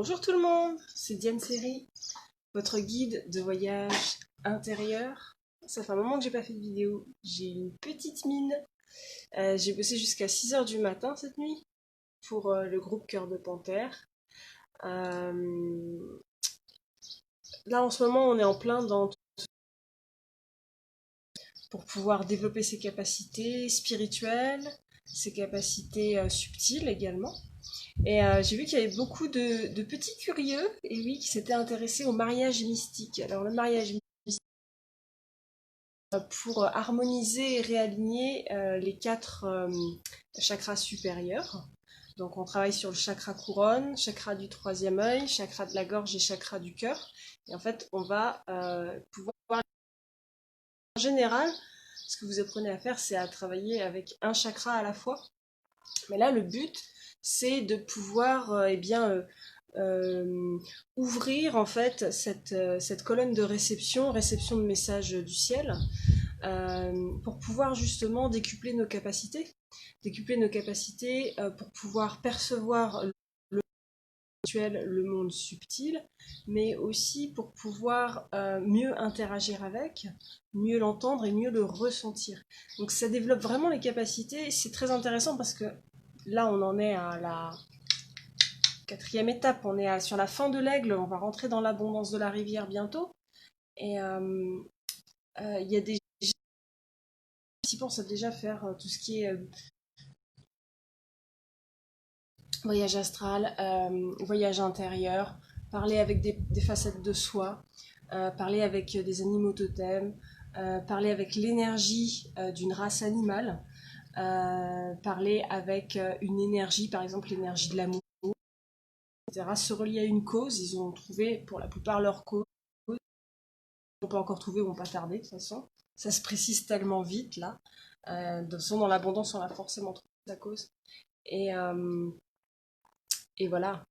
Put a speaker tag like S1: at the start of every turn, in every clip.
S1: Bonjour tout le monde, c'est Diane Seri, votre guide de voyage intérieur. Ça fait un moment que j'ai pas fait de vidéo, j'ai une petite mine. J'ai bossé jusqu'à 6 heures du matin cette nuit pour le groupe Cœur de Panthère. Euh, Là en ce moment on est en plein dans pour pouvoir développer ses capacités spirituelles, ses capacités subtiles également. Et j'ai vu qu'il y avait beaucoup de petits curieux, et oui, qui s'étaient intéressés au mariage mystique. Alors le mariage mystique, pour harmoniser et réaligner les quatre chakras supérieurs. Donc on travaille sur le chakra couronne, chakra du troisième œil, chakra de la gorge et chakra du cœur. Et en fait, on va pouvoir, en général, ce que vous apprenez à faire, c'est à travailler avec un chakra à la fois. Mais là, le but, c'est de pouvoir ouvrir en fait cette colonne de réception de messages du ciel, pour pouvoir justement décupler nos capacités pour pouvoir percevoir le monde subtil, mais aussi pour pouvoir mieux interagir avec, mieux l'entendre et mieux le ressentir. Donc ça développe vraiment les capacités, c'est très intéressant parce que là on en est à la quatrième étape, sur la fin de l'aigle, on va rentrer dans l'abondance de la rivière bientôt, et il y a des participants savent déjà faire tout ce qui est voyage astral, voyage intérieur, parler avec des facettes de soi, parler avec des animaux totems, parler avec l'énergie d'une race animale, parler avec une énergie, par exemple l'énergie de l'amour, etc. Se relier à une cause, ils ont trouvé pour la plupart leur cause. On peut encore trouver ou on pas tarder de toute façon. Ça se précise tellement vite là. De toute façon, dans l'abondance, on a forcément trouvé sa cause. Et, euh, et voilà.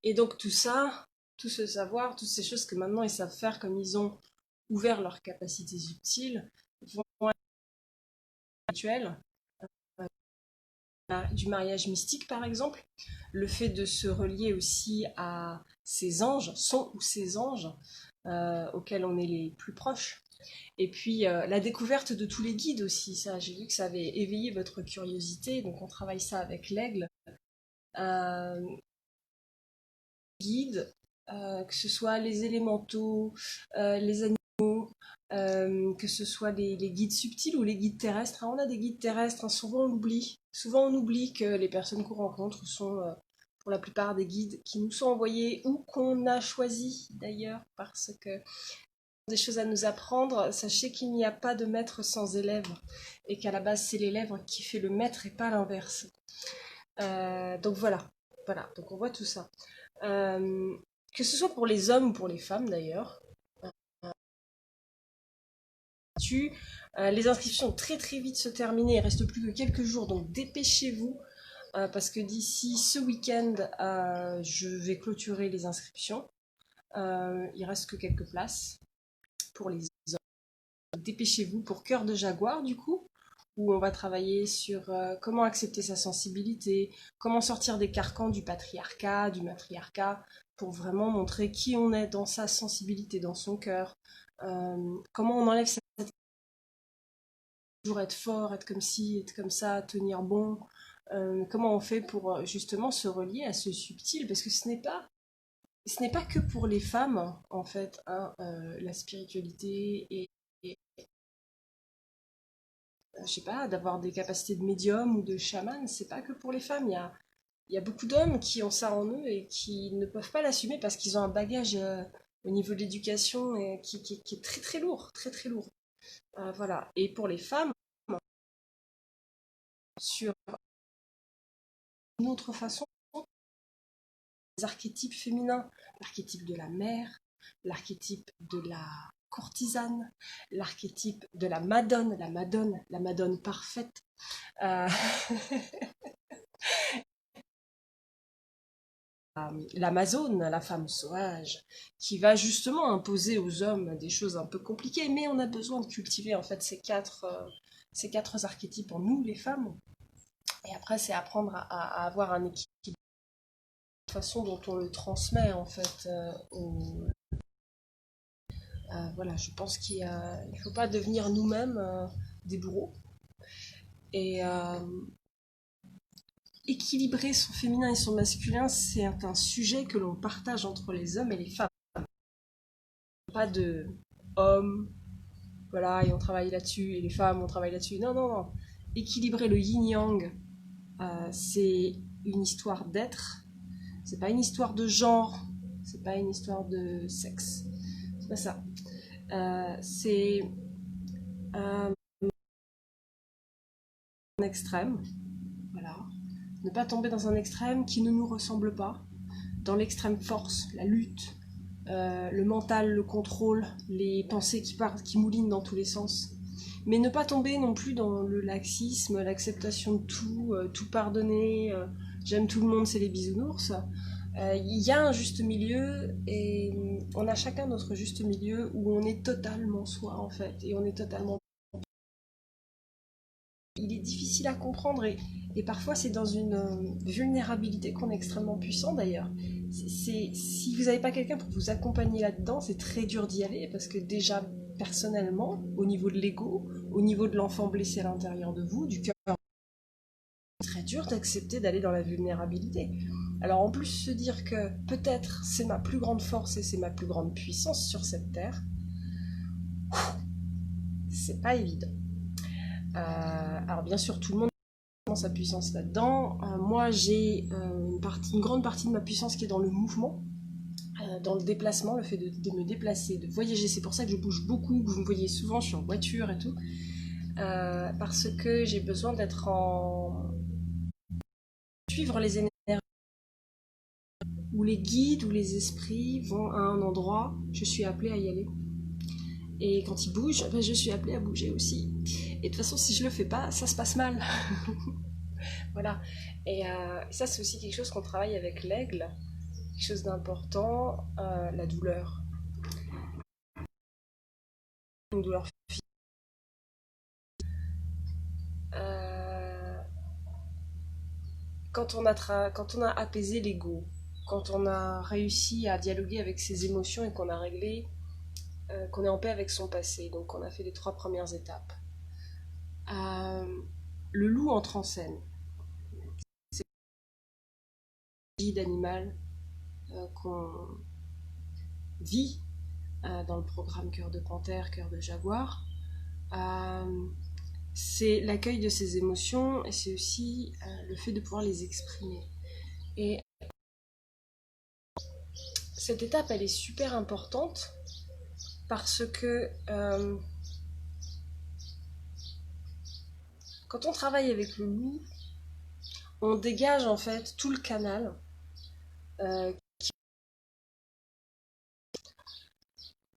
S1: Et donc tout ça, tout ce savoir, toutes ces choses que maintenant ils savent faire comme ils ont ouvert leurs capacités subtiles, vont être habituelles. Du mariage mystique par exemple, le fait de se relier aussi à ces anges, son ou ces anges auxquels on est les plus proches. Et puis la découverte de tous les guides aussi, ça j'ai vu que ça avait éveillé votre curiosité, donc on travaille ça avec l'aigle. Euh, Guides, que ce soit les élémentaux, les animaux, que ce soit les guides subtils ou les guides terrestres. On a des guides terrestres, hein, souvent on l'oublie. Souvent on oublie que les personnes qu'on rencontre sont pour la plupart des guides qui nous sont envoyés ou qu'on a choisis d'ailleurs parce que des choses à nous apprendre. Sachez qu'il n'y a pas de maître sans élève et qu'à la base c'est l'élève qui fait le maître et pas l'inverse. Donc voilà, donc on voit tout ça. Euh, que ce soit pour les hommes ou pour les femmes d'ailleurs. Les inscriptions vont très très vite se terminer, il ne reste plus que quelques jours, donc dépêchez-vous, parce que d'ici ce week-end, je vais clôturer les inscriptions. Il reste que quelques places pour les hommes. Dépêchez-vous pour Cœur de Jaguar du coup, où on va travailler sur comment accepter sa sensibilité, comment sortir des carcans du patriarcat, du matriarcat, pour vraiment montrer qui on est dans sa sensibilité, dans son cœur, comment on enlève cette toujours être fort, être comme ci, être comme ça, tenir bon, comment on fait pour justement se relier à ce subtil, parce que ce n'est pas que pour les femmes en fait, hein, la spiritualité et je sais pas, d'avoir des capacités de médium ou de chaman, c'est pas que pour les femmes. Il y a beaucoup d'hommes qui ont ça en eux et qui ne peuvent pas l'assumer parce qu'ils ont un bagage au niveau de l'éducation qui est très très lourd, très très lourd. Voilà. Et pour les femmes, sur une autre façon, les archétypes féminins, l'archétype de la mère, l'archétype de la courtisane, l'archétype de la madone parfaite. Euh, L'Amazone, la femme sauvage, qui va justement imposer aux hommes des choses un peu compliquées, mais on a besoin de cultiver en fait ces quatre archétypes en nous, les femmes. Et après, c'est apprendre à avoir un équilibre façon dont on le transmet en fait. Voilà, je pense qu'il ne faut pas devenir nous-mêmes des bourreaux. Et équilibrer son féminin et son masculin, c'est un sujet que l'on partage entre les hommes et les femmes. Pas de hommes, voilà, et on travaille là-dessus, et les femmes, on travaille là-dessus. Non, non, non. Équilibrer le yin-yang, c'est une histoire d'être. C'est pas une histoire de genre. C'est pas une histoire de sexe. C'est pas ça. C'est un extrême. Voilà. Ne pas tomber dans un extrême qui ne nous ressemble pas. Dans l'extrême force, la lutte, le mental, le contrôle, les pensées qui partent, qui moulinent dans tous les sens. Mais ne pas tomber non plus dans le laxisme, l'acceptation de tout, tout pardonner, j'aime tout le monde, c'est les bisounours. Il y a un juste milieu et on a chacun notre juste milieu où on est totalement soi en fait et on est totalement. Il est difficile à comprendre et parfois c'est dans une vulnérabilité qu'on est extrêmement puissant d'ailleurs. Si vous n'avez pas quelqu'un pour vous accompagner là-dedans, c'est très dur d'y aller parce que déjà personnellement, au niveau de l'ego, au niveau de l'enfant blessé à l'intérieur de vous, du cœur, c'est très dur d'accepter d'aller dans la vulnérabilité. Alors en plus se dire que peut-être c'est ma plus grande force et c'est ma plus grande puissance sur cette terre, c'est pas évident. Alors bien sûr tout le monde a sa puissance là-dedans. Moi j'ai une grande partie de ma puissance qui est dans le mouvement, dans le déplacement, le fait de me déplacer, de voyager. C'est pour ça que je bouge beaucoup, que vous me voyez souvent, je suis en voiture et tout. Parce que j'ai besoin d'être en... suivre les énergies où les guides ou les esprits vont à un endroit, je suis appelée à y aller. Et quand ils bougent, ben je suis appelée à bouger aussi. Et de toute façon, si je le fais pas, ça se passe mal. Voilà. Et ça, c'est aussi quelque chose qu'on travaille avec l'aigle. Quelque chose d'important, la douleur. Une douleur physique. Euh, quand on a apaisé l'ego, quand on a réussi à dialoguer avec ses émotions et qu'on a réglé, qu'on est en paix avec son passé, donc on a fait les 3 premières étapes. Le loup entre en scène. C'est une vie d'animal qu'on vit dans le programme Cœur de Panthère, Cœur de Jaguar. C'est l'accueil de ses émotions et c'est aussi le fait de pouvoir les exprimer. Et cette étape, elle est super importante parce que quand on travaille avec le loup, on dégage en fait tout le canal. Euh,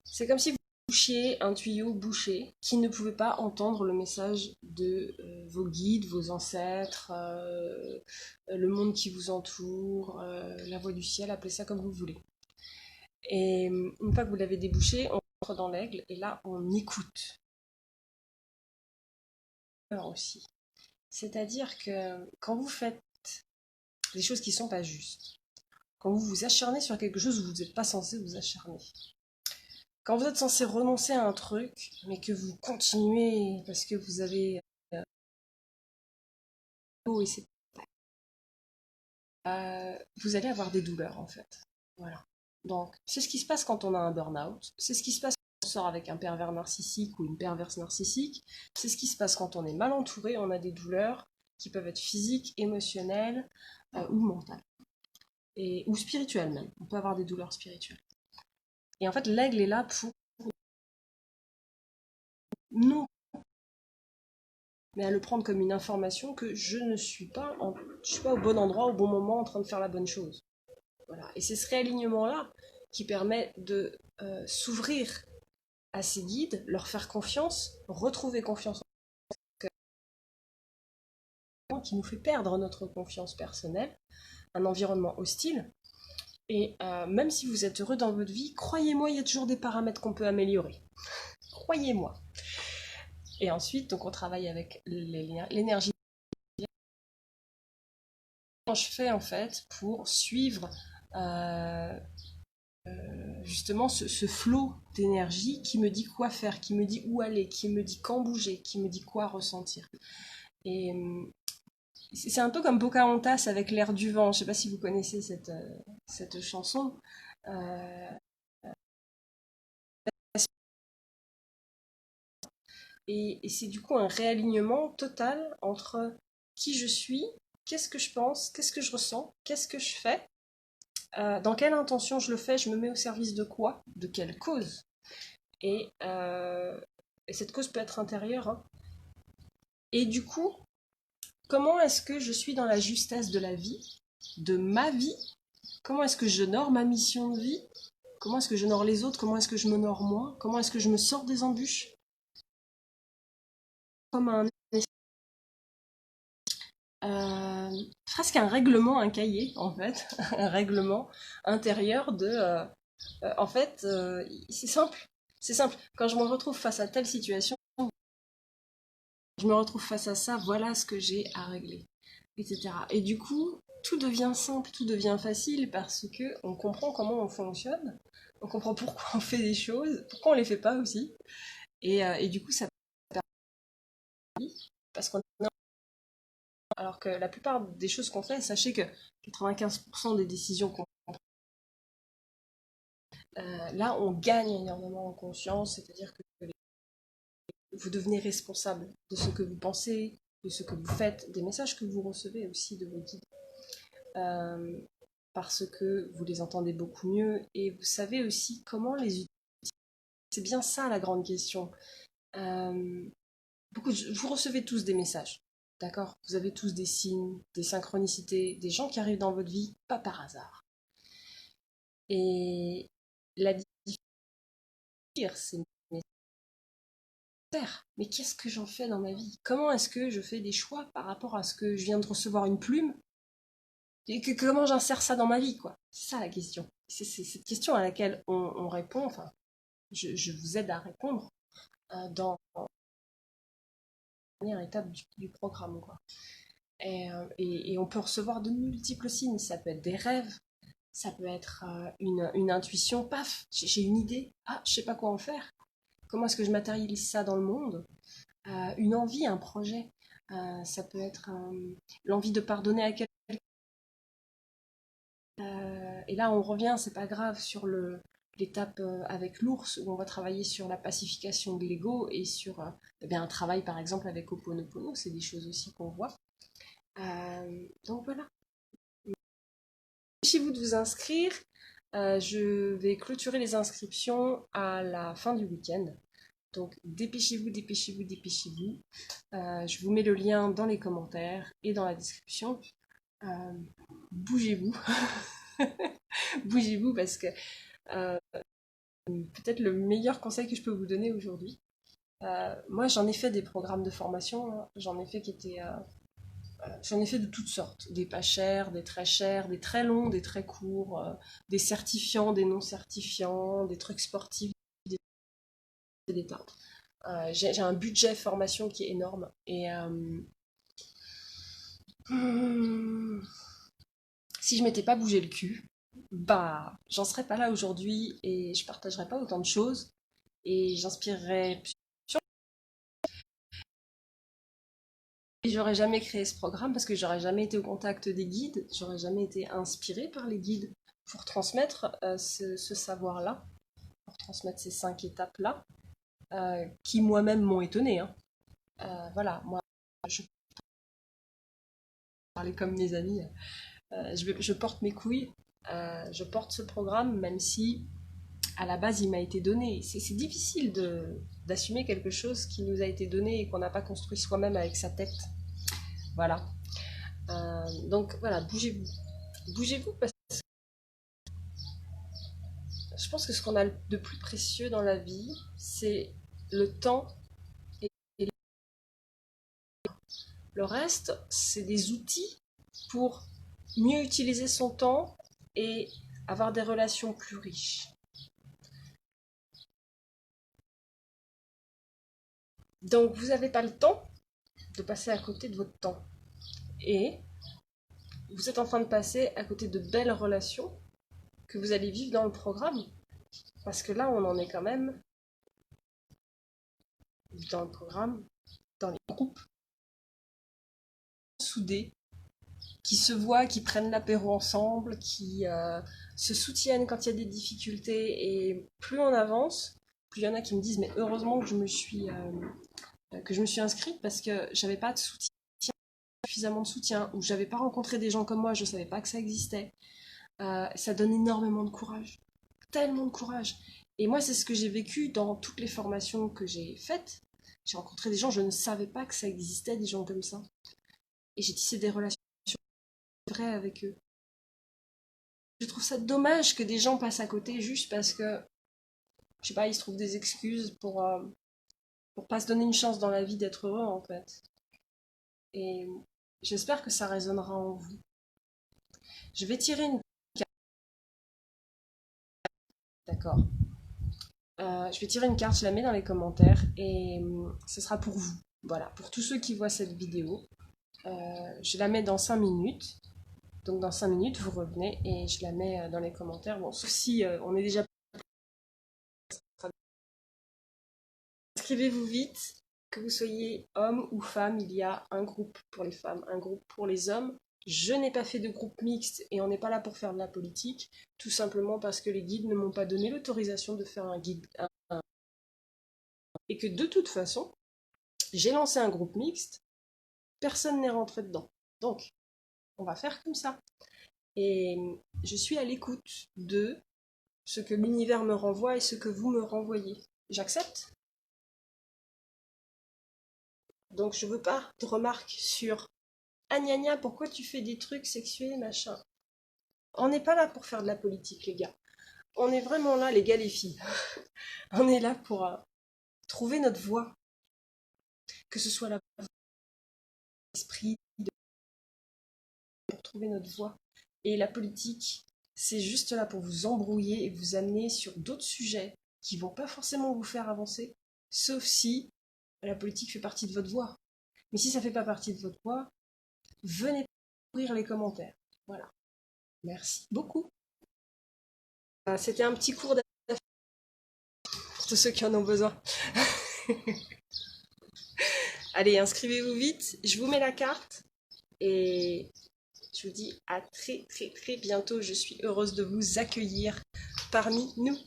S1: c'est comme si vous bouchiez un tuyau bouché qui ne pouvait pas entendre le message de vos guides, vos ancêtres, le monde qui vous entoure, la voix du ciel, appelez ça comme vous voulez. Et une fois que vous l'avez débouché, on rentre dans l'aigle et là on écoute. Alors aussi. C'est-à-dire que quand vous faites des choses qui ne sont pas justes, quand vous vous acharnez sur quelque chose où vous n'êtes pas censé vous acharner, quand vous êtes censé renoncer à un truc, mais que vous continuez parce que vous avez et c'est vous allez avoir des douleurs en fait. Voilà. Donc, c'est ce qui se passe quand on a un burn-out, c'est ce qui se passe quand on sort avec un pervers narcissique ou une perverse narcissique, c'est ce qui se passe quand on est mal entouré, on a des douleurs qui peuvent être physiques, émotionnelles ou mentales. Ou spirituelles même. On peut avoir des douleurs spirituelles. Et en fait, l'aigle est là pour non, mais à le prendre comme une information que je ne suis pas, je suis pas au bon endroit, au bon moment, en train de faire la bonne chose. Voilà. Et c'est ce réalignement-là qui permet de s'ouvrir à ces guides, leur faire confiance, retrouver confiance en qui nous fait perdre notre confiance personnelle, un environnement hostile. Et même si vous êtes heureux dans votre vie, croyez-moi, il y a toujours des paramètres qu'on peut améliorer. Croyez-moi. Et ensuite, donc, on travaille avec l'énergie je fais en fait pour suivre euh, justement ce flot d'énergie qui me dit quoi faire, qui me dit où aller, qui me dit quand bouger, qui me dit quoi ressentir. Et c'est un peu comme Pocahontas avec l'air du vent. Je ne sais pas si vous connaissez cette chanson. Euh, et c'est du coup un réalignement total entre qui je suis, qu'est-ce que je pense, qu'est-ce que je ressens, qu'est-ce que je fais, dans quelle intention je le fais, je me mets au service de quoi, de quelle cause. Et, euh, et cette cause peut être intérieure, hein. Et du coup, comment est-ce que je suis dans la justesse de la vie, de ma vie? Comment est-ce que j'honore ma mission de vie? Comment est-ce que j'honore les autres? Comment est-ce que je m'honore moi? Comment est-ce que je me sors des embûches? Comme euh, presque un règlement, un cahier en fait, un règlement intérieur de. En fait, c'est simple. C'est simple. Quand je me retrouve face à telle situation, je me retrouve face à ça, voilà ce que j'ai à régler, etc. Et du coup, tout devient simple, tout devient facile parce que on comprend comment on fonctionne, on comprend pourquoi on fait des choses, pourquoi on les fait pas aussi. Et du coup, ça permet, parce qu'on alors que la plupart des choses qu'on fait, sachez que 95% des décisions qu'on là, on gagne énormément en conscience, c'est-à-dire que vous devenez responsable de ce que vous pensez, de ce que vous faites, des messages que vous recevez aussi de vos guides. Euh, Parce que vous les entendez beaucoup mieux et vous savez aussi comment les utiliser. C'est bien ça la grande question. Euh, vous recevez tous des messages, d'accord? Vous avez tous des signes, des synchronicités, des gens qui arrivent dans votre vie, pas par hasard. Et la dire, c'est mais qu'est-ce que j'en fais dans ma vie? Comment est-ce que je fais des choix par rapport à ce que je viens de recevoir une plume? Et comment j'insère ça dans ma vie, quoi? C'est ça la question. C'est cette question à laquelle on répond, enfin, je vous aide à répondre dans la première étape du programme, quoi. Et on peut recevoir de multiples signes. Ça peut être des rêves, ça peut être une intuition, paf, j'ai une idée, ah, je sais pas quoi en faire. Comment est-ce que je matérialise ça dans le monde? Une envie, un projet. Ça peut être l'envie de pardonner à quelqu'un. Et là, on revient, c'est pas grave, sur l'étape avec l'ours, où on va travailler sur la pacification de l'ego et sur eh bien, un travail, par exemple, avec Ho'oponopono. C'est des choses aussi qu'on voit. Donc voilà. Dépêchez-vous de vous inscrire. Je vais clôturer les inscriptions à la fin du week-end. Donc dépêchez-vous, dépêchez-vous, dépêchez-vous. Je vous mets le lien dans les commentaires et dans la description. Euh, Bougez-vous. Bougez-vous parce que euh, peut-être le meilleur conseil que je peux vous donner aujourd'hui. Moi, j'en ai fait des programmes de formation, hein. J'en ai fait qui étaient, j'en ai fait de toutes sortes, des pas chers, des très longs, des très courts, des certifiants, des non certifiants, des trucs sportifs, des tas. J'ai un budget formation qui est énorme et si je m'étais pas bougé le cul, bah, j'en serais pas là aujourd'hui et je partagerais pas autant de choses et j'inspirerais. Et j'aurais jamais créé ce programme parce que j'aurais jamais été au contact des guides, j'aurais jamais été inspirée par les guides pour transmettre ce savoir-là, pour transmettre ces 5 étapes-là, qui moi-même m'ont étonnée, hein. Voilà, moi, je parlais comme mes amis, je porte mes couilles, je porte ce programme, même si à la base il m'a été donné. C'est difficile d'assumer quelque chose qui nous a été donné et qu'on n'a pas construit soi-même avec sa tête. Voilà. Donc voilà, bougez-vous. Bougez-vous parce que je pense que ce qu'on a de plus précieux dans la vie, c'est le temps et le reste, c'est des outils pour mieux utiliser son temps et avoir des relations plus riches. Donc vous n'avez pas le temps de passer à côté de votre temps. Et vous êtes en train de passer à côté de belles relations que vous allez vivre dans le programme. Parce que là, on en est quand même dans le programme, dans les groupes soudés, qui se voient, qui prennent l'apéro ensemble, qui se soutiennent quand il y a des difficultés. Et plus on avance, plus il y en a qui me disent mais heureusement que je me suis inscrite parce que j'avais pas de soutien, suffisamment de soutien, ou j'avais pas rencontré des gens comme moi, je savais pas que ça existait. Ça donne énormément de courage, tellement de courage. Et moi, c'est ce que j'ai vécu dans toutes les formations que j'ai faites. J'ai rencontré des gens, je ne savais pas que ça existait, des gens comme ça. Et j'ai tissé des relations vraies avec eux. Je trouve ça dommage que des gens passent à côté juste parce que, je sais pas, ils se trouvent des excuses pour pas se donner une chance dans la vie d'être heureux, en fait. Et j'espère que ça résonnera en vous. Je vais tirer une carte. D'accord. Je vais tirer une carte, je la mets dans les commentaires et ce sera pour vous. Voilà, pour tous ceux qui voient cette vidéo. Je la mets dans 5 minutes. Donc dans 5 minutes, vous revenez et je la mets dans les commentaires. Bon, sauf si on est déjà... Inscrivez-vous vite, que vous soyez homme ou femme, il y a un groupe pour les femmes, un groupe pour les hommes. Je n'ai pas fait de groupe mixte et on n'est pas là pour faire de la politique, tout simplement parce que les guides ne m'ont pas donné l'autorisation de faire un guide. Et que de toute façon, j'ai lancé un groupe mixte, personne n'est rentré dedans. Donc, on va faire comme ça. Et je suis à l'écoute de ce que l'univers me renvoie et ce que vous me renvoyez. J'accepte. Donc je veux pas de remarques sur ah gna gna, pourquoi tu fais des trucs sexuels, machin. On n'est pas là pour faire de la politique, les gars. On est vraiment là, les gars, les filles. On est là pour trouver notre voie. Que ce soit la l'esprit, pour trouver notre voie. Et la politique, c'est juste là pour vous embrouiller et vous amener sur d'autres sujets qui vont pas forcément vous faire avancer, sauf si la politique fait partie de votre voie. Mais si ça fait pas partie de votre voie, venez ouvrir les commentaires. Voilà. Merci beaucoup. C'était un petit cours d'affaires pour tous ceux qui en ont besoin. Allez, inscrivez-vous vite. Je vous mets la carte. Et je vous dis à très très très bientôt. Je suis heureuse de vous accueillir parmi nous.